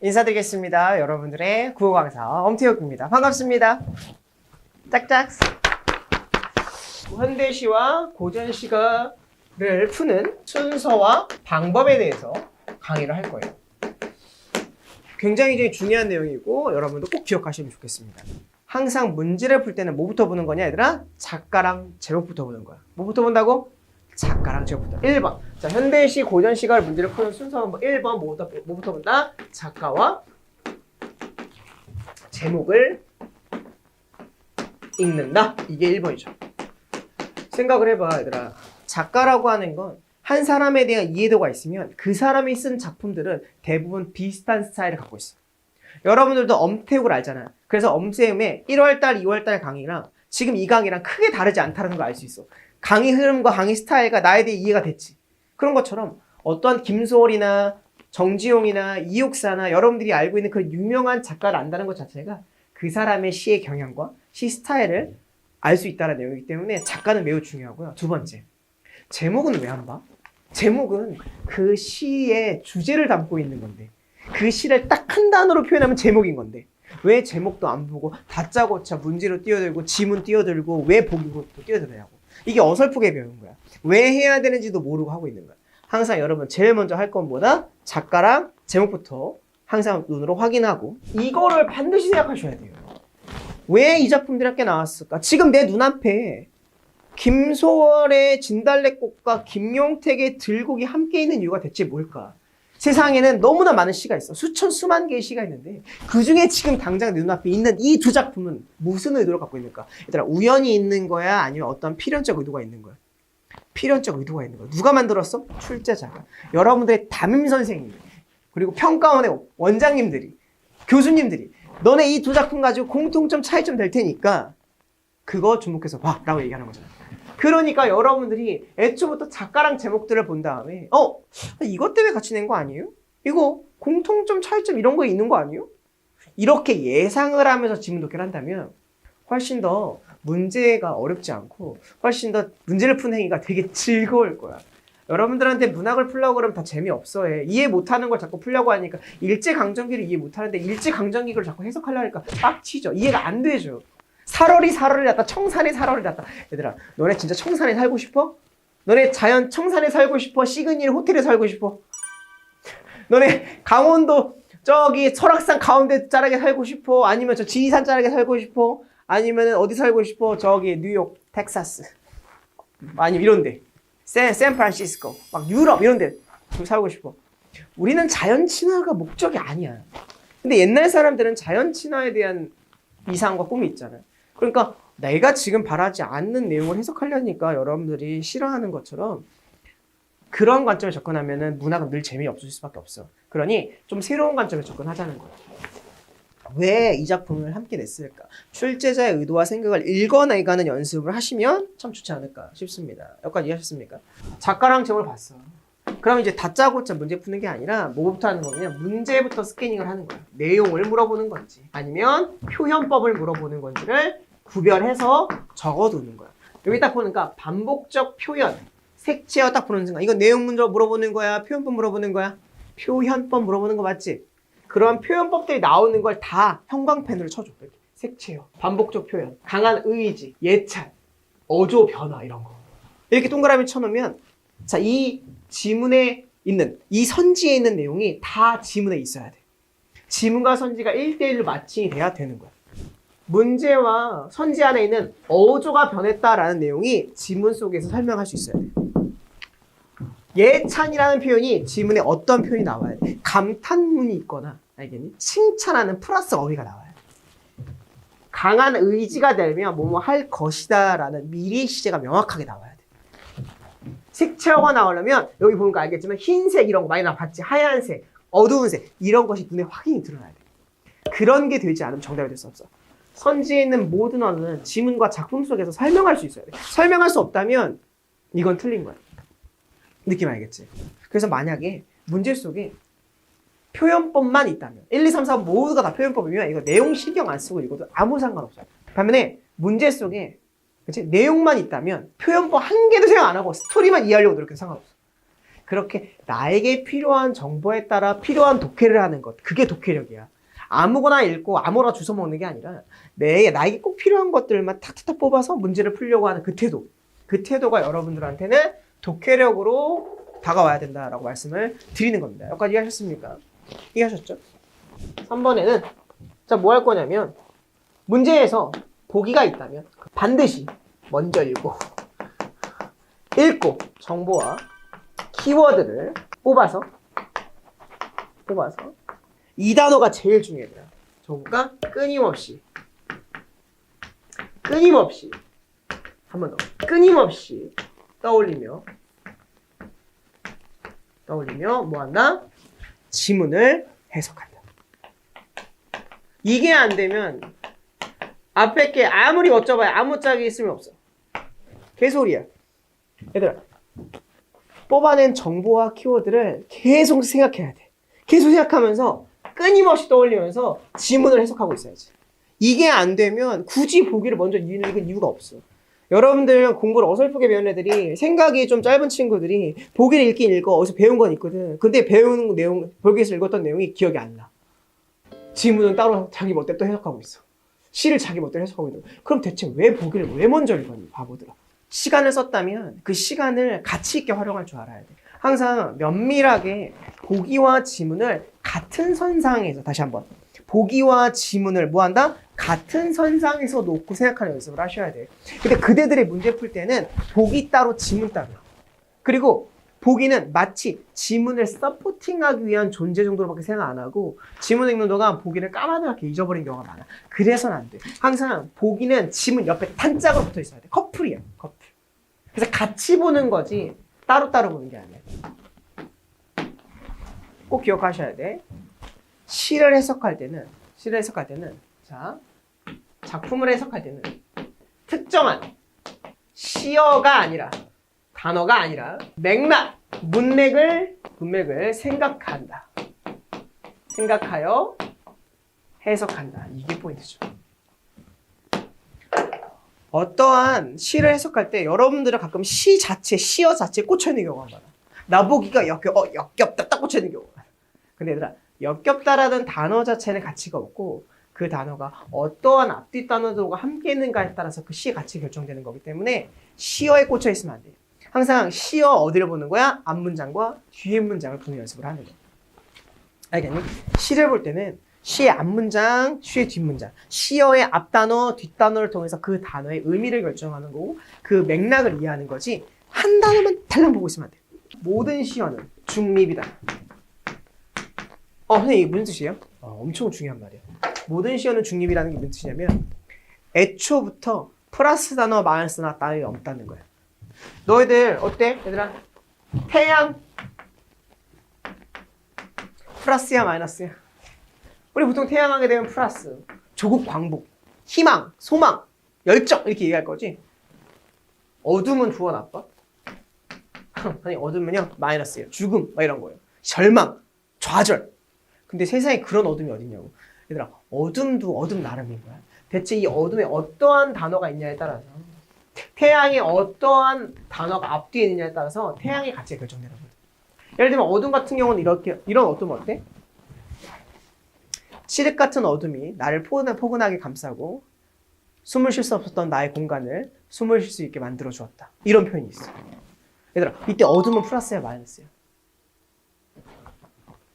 인사드리겠습니다. 여러분들의 국어 강사 엄태욱입니다. 반갑습니다. 짝짝. 현대시와 고전시가를 푸는 순서와 방법에 대해서 강의를 할 거예요. 굉장히 중요한 내용이고 여러분도 꼭 기억하시면 좋겠습니다. 항상 문제를 풀 때는 뭐부터 보는 거냐 얘들아? 작가랑 제목부터 보는 거야. 뭐부터 본다고? 작가랑 제목부터. 1번. 자, 현대시, 고전시가 문제를 푸는 순서는 1번 뭐부터 본다? 작가와 제목을 읽는다. 이게 1번이죠. 생각을 해봐 얘들아. 작가라고 하는 건 한 사람에 대한 이해도가 있으면 그 사람이 쓴 작품들은 대부분 비슷한 스타일을 갖고 있어. 여러분들도 엄태욱을 알잖아. 그래서 엄쌤의 1월달, 2월달 강의랑 지금 이 강의랑 크게 다르지 않다는 걸 알 수 있어. 강의 흐름과 강의 스타일과 나에 대해 이해가 됐지. 그런 것처럼 어떠한 김소월이나 정지용이나 이옥사나 여러분들이 알고 있는 그런 유명한 작가를 안다는 것 자체가 그 사람의 시의 경향과 시 스타일을 알 수 있다는 내용이기 때문에 작가는 매우 중요하고요. 두 번째, 제목은 왜 안 봐? 제목은 그 시의 주제를 담고 있는 건데 그 시를 딱 한 단어로 표현하면 제목인 건데 왜 제목도 안 보고 다짜고짜 문제로 뛰어들고 지문 뛰어들고 왜 보기로 뛰어들냐고. 이게 어설프게 배우는 거야. 왜 해야 되는지도 모르고 하고 있는 거야. 항상 여러분 제일 먼저 할 건 뭐다? 작가랑 제목부터 항상 눈으로 확인하고 이거를 반드시 생각하셔야 돼요. 왜 이 작품들이 함께 나왔을까? 지금 내 눈앞에 김소월의 진달래꽃과 김용택의 들국이 함께 있는 이유가 대체 뭘까? 세상에는 너무나 많은 시가 있어. 수만 개의 시가 있는데 그 중에 지금 당장 내 눈앞에 있는 이 두 작품은 무슨 의도를 갖고 있는가? 얘들아, 우연이 있는 거야? 아니면 어떤 필연적 의도가 있는 거야? 필연적 의도가 있는 거야. 누가 만들었어? 출제자가. 여러분들의 담임 선생님들, 그리고 평가원의 원장님들이, 교수님들이 너네 이 두 작품 가지고 공통점, 차이점 될 테니까 그거 주목해서 봐 라고 얘기하는 거잖아. 그러니까 여러분들이 애초부터 작가랑 제목들을 본 다음에 이것 때문에 같이 낸 거 아니에요? 이거 공통점, 차이점 이런 거 있는 거 아니에요? 이렇게 예상을 하면서 지문 독해를 한다면 훨씬 더 문제가 어렵지 않고 훨씬 더 문제를 푸는 행위가 되게 즐거울 거야. 여러분들한테 문학을 풀려고 그러면 다 재미없어 해. 이해 못하는 걸 자꾸 풀려고 하니까 일제강점기를 이해 못하는데 일제강점기를 자꾸 해석하려니까 빡치죠. 이해가 안 되죠. 살얼이 살얼이 났다. 청산이 살얼이 났다. 얘들아, 너네 진짜 청산에 살고 싶어? 너네 자연 청산에 살고 싶어? 시그니엘 호텔에 살고 싶어? 너네 강원도 저기 설악산 가운데 자락에 살고 싶어? 아니면 저 지리산 자락에 살고 싶어? 아니면 어디 살고 싶어? 저기 뉴욕, 텍사스 아니면 이런데 샌프란시스코 막 유럽 이런데 살고 싶어. 우리는 자연 친화가 목적이 아니야. 근데 옛날 사람들은 자연 친화에 대한 이상과 꿈이 있잖아요. 그러니까 내가 지금 바라지 않는 내용을 해석하려니까 여러분들이 싫어하는 것처럼 그런 관점에 접근하면은 문학은 늘 재미없을 수밖에 없어. 그러니 좀 새로운 관점에 접근하자는 거예요. 왜 이 작품을 함께 냈을까? 출제자의 의도와 생각을 읽어내가는 연습을 하시면 참 좋지 않을까 싶습니다. 여기까지 이해하셨습니까? 작가랑 제목을 봤어. 그럼 이제 다짜고짜 문제 푸는 게 아니라 뭐부터 하는 거냐? 문제부터 스캐닝을 하는 거야. 내용을 물어보는 건지 아니면 표현법을 물어보는 건지를 구별해서 적어두는 거야. 여기 딱 보니까 반복적 표현, 색채어 딱 보는 순간 이거 내용 문제 물어보는 거야? 표현법 물어보는 거야? 표현법 물어보는 거 맞지? 그런 표현법들이 나오는 걸 다 형광펜으로 쳐줘. 이렇게. 색채어, 반복적 표현, 강한 의지, 예찬, 어조 변화 이런 거. 이렇게 동그라미 쳐놓으면 자, 이 지문에 있는, 이 선지에 있는 내용이 다 지문에 있어야 돼. 지문과 선지가 1대1로 마칭이 돼야 되는 거야. 문제와 선지 안에 있는 어조가 변했다라는 내용이 지문 속에서 설명할 수 있어야 돼. 예찬이라는 표현이 지문에 어떤 표현이 나와야 돼? 감탄문이 있거나, 알겠니? 칭찬하는 플러스 어휘가 나와야 돼. 강한 의지가 되면 뭐뭐 할 것이다 라는 미리 시제가 명확하게 나와야 돼. 색채어가 나오려면 여기 보니까 알겠지만 흰색 이런 거 많이 나봤지. 하얀색, 어두운색 이런 것이 눈에 확인이 드러나야 돼. 그런 게 되지 않으면 정답이 될 수 없어. 선지에 있는 모든 언어는 지문과 작품 속에서 설명할 수 있어야 돼. 설명할 수 없다면 이건 틀린 거야. 느낌 알겠지? 그래서 만약에 문제 속에 표현법만 있다면 1, 2, 3, 4 모두가 다 표현법이면 이거 내용 신경 안 쓰고 읽어도 아무 상관없어요. 반면에 문제 속에 그치? 내용만 있다면 표현법 한 개도 생각 안 하고 스토리만 이해하려고 노력해도 상관없어. 그렇게 나에게 필요한 정보에 따라 필요한 독해를 하는 것. 그게 독해력이야. 아무거나 읽고 아무거나 주워 먹는 게 아니라 나에게 꼭 필요한 것들만 탁탁탁 뽑아서 문제를 풀려고 하는 그 태도. 그 태도가 여러분들한테는 독해력으로 다가와야 된다라고 말씀을 드리는 겁니다. 여기까지 이해하셨습니까? 이해하셨죠? 3번에는 자, 뭐 할 거냐면 문제에서 보기가 있다면 반드시 먼저 읽고 정보와 키워드를 뽑아서 이 단어가 제일 중요해요. 정보가 끊임없이 한 번 더 끊임없이 떠올리며 뭐 한다? 지문을 해석한다. 이게 안 되면 앞에 게 아무리 어쩌봐야 아무 짝이 있으면 없어. 개소리야. 얘들아, 뽑아낸 정보와 키워드를 계속 생각해야 돼. 계속 생각하면서 끊임없이 떠올리면서 지문을 해석하고 있어야지. 이게 안 되면 굳이 보기를 먼저 읽은 이유가 없어. 여러분들 공부를 어설프게 배운 애들이, 생각이 좀 짧은 친구들이 보기를 읽긴 읽어. 어디서 배운 건 있거든. 근데 배우는 내용, 보기에서 읽었던 내용이 기억이 안 나. 지문은 따로 자기 멋대로 또 해석하고 있어. 시를 자기 멋대로 해석하고 있는 거야. 그럼 대체 왜 보기를 왜 먼저 읽었니? 바보들아. 시간을 썼다면 그 시간을 가치 있게 활용할 줄 알아야 돼. 항상 면밀하게 보기와 지문을 같은 선상에서, 다시 한번, 보기와 지문을 뭐 한다? 같은 선상에서 놓고 생각하는 연습을 하셔야 돼. 근데 그대들의 문제 풀 때는 보기 따로 지문 따로. 그리고 보기는 마치 지문을 서포팅하기 위한 존재 정도로밖에 생각 안 하고 지문 읽는 동안 보기를 까마득하게 잊어버린 경우가 많아. 그래서는 안 돼. 항상 보기는 지문 옆에 단짝으로 붙어 있어야 돼. 커플이야, 커플. 그래서 같이 보는 거지 따로따로 보는 게 아니야. 꼭 기억하셔야 돼. 시를 해석할 때는 자, 작품을 해석할 때는 특정한 시어가 아니라, 단어가 아니라 맥락, 문맥을 생각한다. 생각하여 해석한다. 이게 포인트죠. 어떠한 시를 해석할 때 여러분들은 가끔 시어 자체에 꽂혀있는 경우가 많아. 나보기가 역겹다 딱 꽂혀있는 경우가 많아. 근데 얘들아, 역겹다라는 단어 자체는 가치가 없고 그 단어가 어떠한 앞뒤 단어들과 함께 있는가에 따라서 그 시의 가치가 결정되는 거기 때문에 시어에 꽂혀있으면 안 돼요. 항상 시어 어디를 보는 거야? 앞문장과 뒤에 문장을 보는 연습을 하는 거야. 알겠니? 시를 볼 때는 시의 앞문장, 시의 뒷문장, 시어의 앞단어, 뒷단어를 통해서 그 단어의 의미를 결정하는 거고 그 맥락을 이해하는 거지 한 단어만 달랑 보고 있으면 안 돼. 모든 시어는 중립이다. 선생님 이게 무슨 뜻이에요? 엄청 중요한 말이야. 모든 시어는 중립이라는 게 무슨 뜻이냐면 애초부터 플러스 단어, 마이너스 단어 따위 없다는 거야. 너희들 어때? 얘들아, 태양 플러스야 마이너스야? 우리 보통 태양하게 되면 플러스, 조국 광복, 희망, 소망, 열정 이렇게 얘기할 거지. 어둠은 좋아 나빠? 아니 어둠은요 마이너스예요. 죽음 막 이런 거예요. 절망, 좌절. 근데 세상에 그런 어둠이 어딨냐고. 얘들아, 어둠도 어둠 나름인 거야. 대체 이 어둠에 어떠한 단어가 있냐에 따라서, 태양에 어떠한 단어가 앞뒤에 있느냐에 따라서 태양의 가치가 결정되는 거야. 예를 들면 어둠 같은 경우는 이런 어둠 어때? 칠흑 같은 어둠이 나를 포근하게 감싸고 숨을 쉴 수 없었던 나의 공간을 숨을 쉴 수 있게 만들어 주었다. 이런 표현이 있어. 얘들아, 이때 어둠은 플러스야 마이너스야?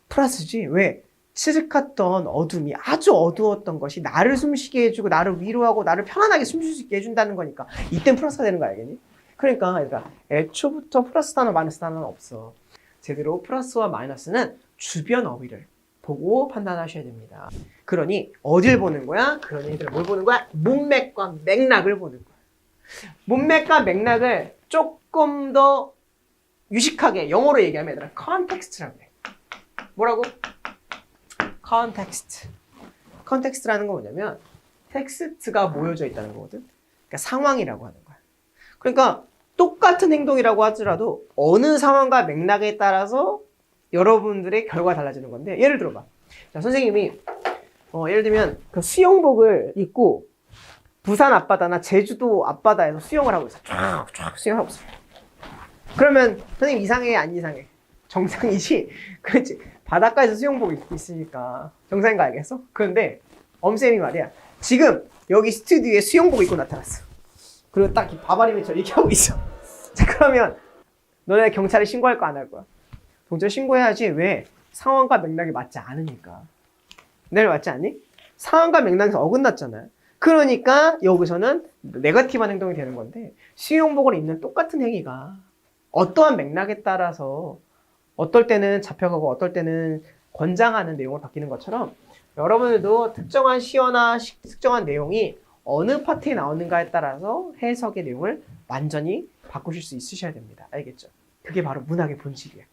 플러스지. 왜? 칠흑했던 어둠이, 아주 어두웠던 것이 나를 숨쉬게 해주고 나를 위로하고 나를 편안하게 숨쉴 수 있게 해준다는 거니까 이땐 플러스가 되는 거 알겠니? 그러니까 얘들아, 애초부터 플러스 단어 마이너스 단어는 없어. 제대로 플러스와 마이너스는 주변 어휘를 보고 판단하셔야 됩니다. 그러니 어딜 보는 거야? 그러니 얘들아 뭘 보는 거야? 문맥과 맥락을 보는 거야. 문맥과 맥락을 조금 더 유식하게 영어로 얘기하면 얘들아 컨텍스트라고 해. 뭐라고? 컨텍스트. 컨텍스트라는 건 뭐냐면 텍스트가 모여져 있다는 거거든. 그러니까 상황이라고 하는 거야. 그러니까 똑같은 행동이라고 하더라도 어느 상황과 맥락에 따라서 여러분들의 결과가 달라지는 건데, 예를 들어봐. 자, 선생님이 예를 들면 그 수영복을 입고 부산 앞바다나 제주도 앞바다에서 수영을 하고 있어. 쫙 수영하고 있어. 그러면 선생님 이상해 안 이상해? 정상이지. 그렇지. 바닷가에서 수영복 입고 있으니까 정상인 거 알겠어? 그런데 엄쌤이 말이야. 지금 여기 스튜디오에 수영복 입고 나타났어. 그리고 딱 바바리미처 이렇게 하고 있어. 자, 그러면 너네 경찰에 신고할 거 안 할 거야? 경찰에 신고해야지. 왜? 상황과 맥락이 맞지 않으니까. 내가 맞지 않니? 상황과 맥락에서 어긋났잖아요. 그러니까 여기서는 네거티브한 행동이 되는 건데 수영복을 입는 똑같은 행위가 어떠한 맥락에 따라서 어떨 때는 잡혀가고 어떨 때는 권장하는 내용으로 바뀌는 것처럼 여러분들도 특정한 시어나 특정한 내용이 어느 파트에 나오는가에 따라서 해석의 내용을 완전히 바꾸실 수 있으셔야 됩니다. 알겠죠? 그게 바로 문학의 본질이에요.